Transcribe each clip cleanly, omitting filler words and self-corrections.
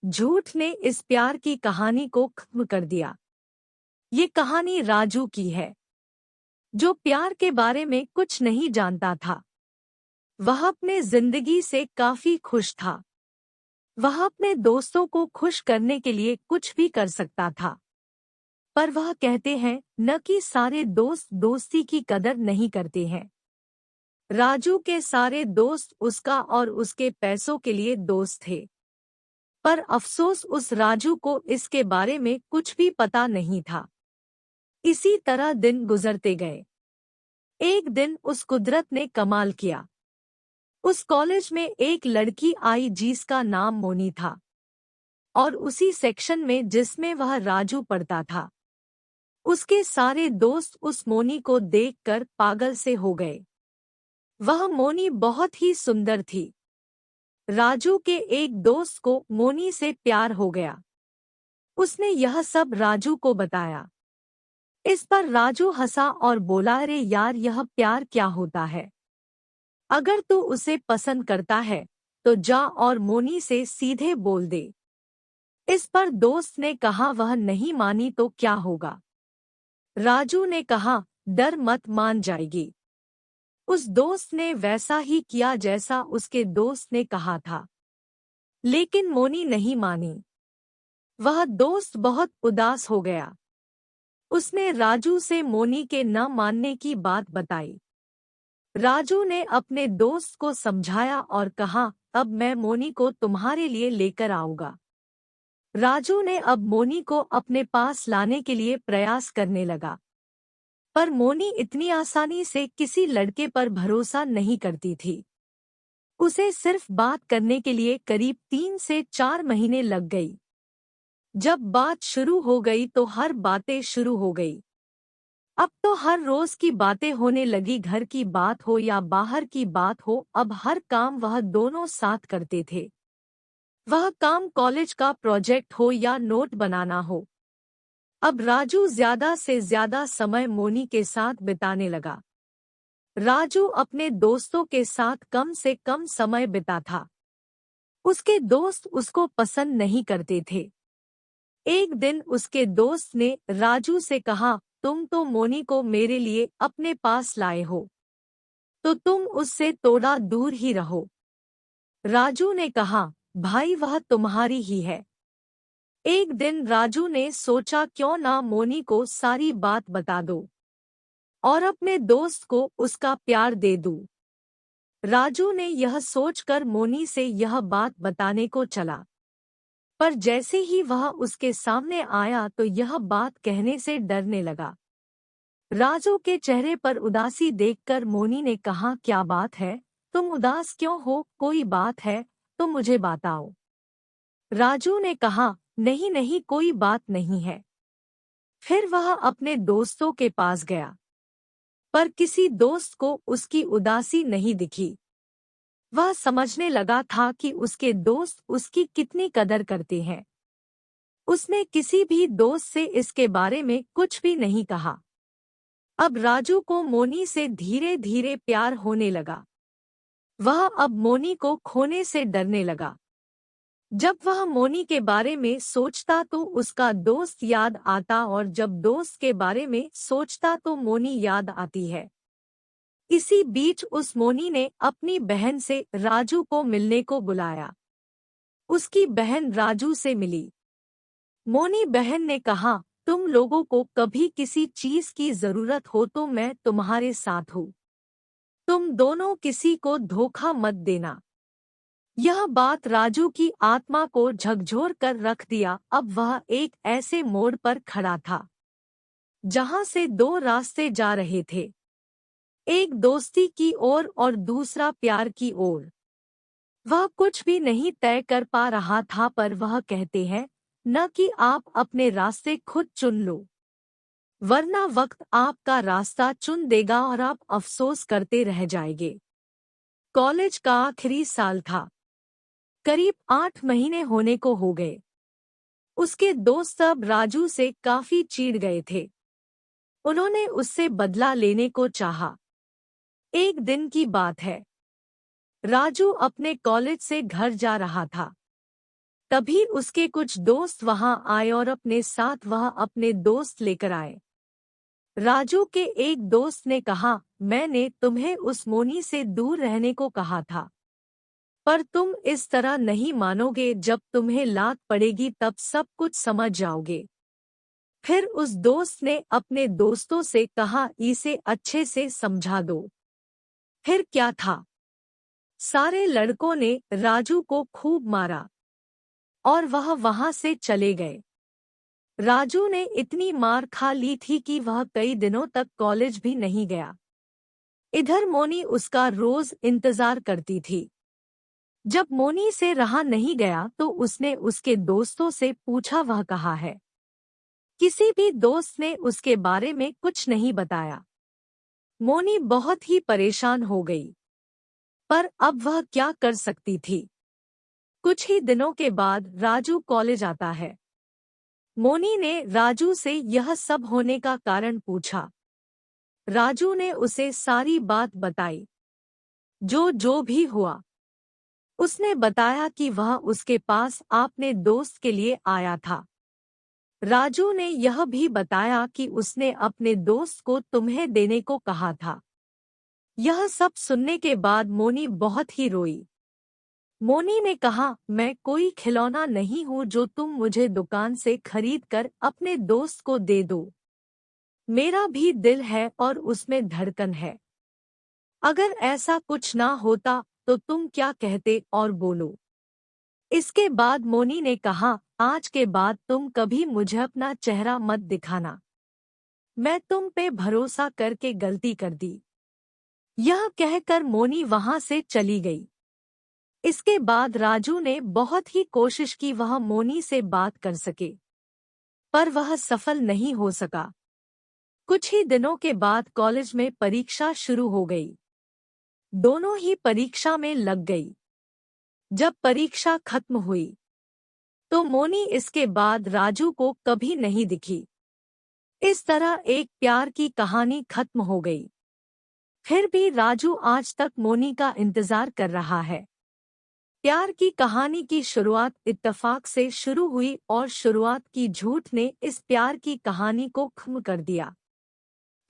झूठ ने इस प्यार की कहानी को खत्म कर दिया। ये कहानी राजू की है, जो प्यार के बारे में कुछ नहीं जानता था। वह अपने जिंदगी से काफी खुश था। वह अपने दोस्तों को खुश करने के लिए कुछ भी कर सकता था। पर वह कहते हैं न कि सारे दोस्त दोस्ती की कदर नहीं करते हैं। राजू के सारे दोस्त उसका और उसके पैसों के लिए दोस्त थे। पर अफसोस उस राजू को इसके बारे में कुछ भी पता नहीं था। इसी तरह दिन गुजरते गए। एक दिन उस कुदरत ने कमाल किया। उस कॉलेज में एक लड़की आई जिसका नाम मोनी था, और उसी सेक्शन में जिसमें वह राजू पढ़ता था। उसके सारे दोस्त उस मोनी को देखकर पागल से हो गए। वह मोनी बहुत ही सुंदर थी। राजू के एक दोस्त को मोनी से प्यार हो गया। उसने यह सब राजू को बताया। इस पर राजू हंसा और बोला, अरे यार, यह प्यार क्या होता है? अगर तू उसे पसंद करता है तो जा और मोनी से सीधे बोल दे। इस पर दोस्त ने कहा, वह नहीं मानी तो क्या होगा? राजू ने कहा, डर मत, मान जाएगी। उस दोस्त ने वैसा ही किया जैसा उसके दोस्त ने कहा था। लेकिन मोनी नहीं मानी। वह दोस्त बहुत उदास हो गया। उसने राजू से मोनी के न मानने की बात बताई। राजू ने अपने दोस्त को समझाया और कहा, अब मैं मोनी को तुम्हारे लिए लेकर आऊंगा। राजू ने अब मोनी को अपने पास लाने के लिए प्रयास करने लगा। पर मोनी इतनी आसानी से किसी लड़के पर भरोसा नहीं करती थी। उसे सिर्फ बात करने के लिए करीब 3 से 4 महीने लग गई। जब बात शुरू हो गई तो हर बातें शुरू हो गई। अब तो हर रोज की बातें होने लगी। घर की बात हो या बाहर की बात हो, अब हर काम वह दोनों साथ करते थे। वह काम कॉलेज का प्रोजेक्ट हो या नोट बनाना हो। अब राजू ज्यादा से ज्यादा समय मोनी के साथ बिताने लगा। राजू अपने दोस्तों के साथ कम से कम समय बिता था। उसके दोस्त उसको पसंद नहीं करते थे। एक दिन उसके दोस्त ने राजू से कहा, तुम तो मोनी को मेरे लिए अपने पास लाए हो, तो तुम उससे थोड़ा दूर ही रहो। राजू ने कहा, भाई, वह तुम्हारी ही है। एक दिन राजू ने सोचा, क्यों ना मोनी को सारी बात बता दो और अपने दोस्त को उसका प्यार दे दूं। राजू ने यह सोचकर मोनी से यह बात बताने को चला। पर जैसे ही वह उसके सामने आया तो यह बात कहने से डरने लगा। राजू के चेहरे पर उदासी देखकर मोनी ने कहा, क्या बात है, तुम उदास क्यों हो? कोई बात है तो मुझे बताओ। राजू ने कहा, नहीं नहीं, कोई बात नहीं है। फिर वह अपने दोस्तों के पास गया, पर किसी दोस्त को उसकी उदासी नहीं दिखी। वह समझने लगा था कि उसके दोस्त उसकी कितनी कदर करते हैं। उसने किसी भी दोस्त से इसके बारे में कुछ भी नहीं कहा। अब राजू को मोनी से धीरे धीरे प्यार होने लगा। वह अब मोनी को खोने से डरने लगा। जब वह मोनी के बारे में सोचता तो उसका दोस्त याद आता, और जब दोस्त के बारे में सोचता तो मोनी याद आती है। इसी बीच उस मोनी ने अपनी बहन से राजू को मिलने को बुलाया। उसकी बहन राजू से मिली। मोनी बहन ने कहा, तुम लोगों को कभी किसी चीज की जरूरत हो तो मैं तुम्हारे साथ हूँ। तुम दोनों किसी को धोखा मत देना। यह बात राजू की आत्मा को झकझोर कर रख दिया। अब वह एक ऐसे मोड़ पर खड़ा था जहां से दो रास्ते जा रहे थे, एक दोस्ती की ओर और दूसरा प्यार की ओर। वह कुछ भी नहीं तय कर पा रहा था, पर वह कहते हैं न कि आप अपने रास्ते खुद चुन लो, वरना वक्त आपका रास्ता चुन देगा और आप अफसोस करते रह जाएंगे। कॉलेज का आखिरी साल था। करीब 8 महीने होने को हो गए। उसके दोस्त अब राजू से काफी चिढ़ गए थे। उन्होंने उससे बदला लेने को चाहा। एक दिन की बात है। राजू अपने कॉलेज से घर जा रहा था। तभी उसके कुछ दोस्त वहां आए और अपने साथ वह अपने दोस्त लेकर आए। राजू के एक दोस्त ने कहा, मैंने तुम्हें उस मोनी से दूर रहने को कहा था, पर तुम इस तरह नहीं मानोगे। जब तुम्हें लात पड़ेगी तब सब कुछ समझ जाओगे। फिर उस दोस्त ने अपने दोस्तों से कहा, इसे अच्छे से समझा दो। फिर क्या था, सारे लड़कों ने राजू को खूब मारा और वह वहां से चले गए। राजू ने इतनी मार खा ली थी कि वह कई दिनों तक कॉलेज भी नहीं गया। इधर मोनी उसका रोज इंतजार करती थी। जब मोनी से रहा नहीं गया तो उसने उसके दोस्तों से पूछा, वह कहाँ है। किसी भी दोस्त ने उसके बारे में कुछ नहीं बताया। मोनी बहुत ही परेशान हो गई, पर अब वह क्या कर सकती थी। कुछ ही दिनों के बाद राजू कॉलेज आता है। मोनी ने राजू से यह सब होने का कारण पूछा। राजू ने उसे सारी बात बताई, जो जो भी हुआ। उसने बताया कि वह उसके पास अपने दोस्त के लिए आया था। राजू ने यह भी बताया कि उसने अपने दोस्त को तुम्हें देने को कहा था। यह सब सुनने के बाद मोनी बहुत ही रोई। मोनी ने कहा, मैं कोई खिलौना नहीं हूँ जो तुम मुझे दुकान से खरीद कर अपने दोस्त को दे दो। मेरा भी दिल है और उसमें धड़कन है। अगर ऐसा कुछ ना होता तो तुम क्या कहते और बोलो। इसके बाद मोनी ने कहा, आज के बाद तुम कभी मुझे अपना चेहरा मत दिखाना। मैं तुम पे भरोसा करके गलती कर दी। यह कहकर मोनी वहां से चली गई। इसके बाद राजू ने बहुत ही कोशिश की वह मोनी से बात कर सके, पर वह सफल नहीं हो सका। कुछ ही दिनों के बाद कॉलेज में परीक्षा शुरू हो गई। दोनों ही परीक्षा में लग गई। जब परीक्षा खत्म हुई तो मोनी इसके बाद राजू को कभी नहीं दिखी। इस तरह एक प्यार की कहानी खत्म हो गई। फिर भी राजू आज तक मोनी का इंतजार कर रहा है। प्यार की कहानी की शुरुआत इत्तेफाक से शुरू हुई और शुरुआत की झूठ ने इस प्यार की कहानी को खत्म कर दिया।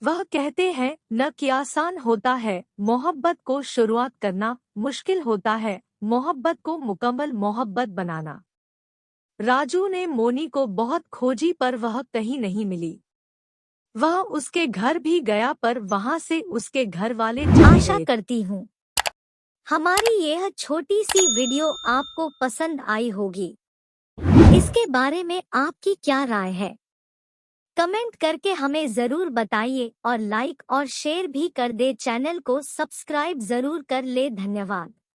वह कहते हैं न कि आसान होता है मोहब्बत को शुरुआत करना, मुश्किल होता है मोहब्बत को मुकम्मल मोहब्बत बनाना। राजू ने मोनी को बहुत खोजी पर वह कहीं नहीं मिली। वह उसके घर भी गया पर वहां से उसके घर वाले चले आशा गए। करती हूँ हमारी यह छोटी सी वीडियो आपको पसंद आई होगी। इसके बारे में आपकी क्या राय है? कमेंट करके हमें जरूर बताइए और लाइक और शेयर भी कर दे। चैनल को सब्सक्राइब जरूर कर ले। धन्यवाद।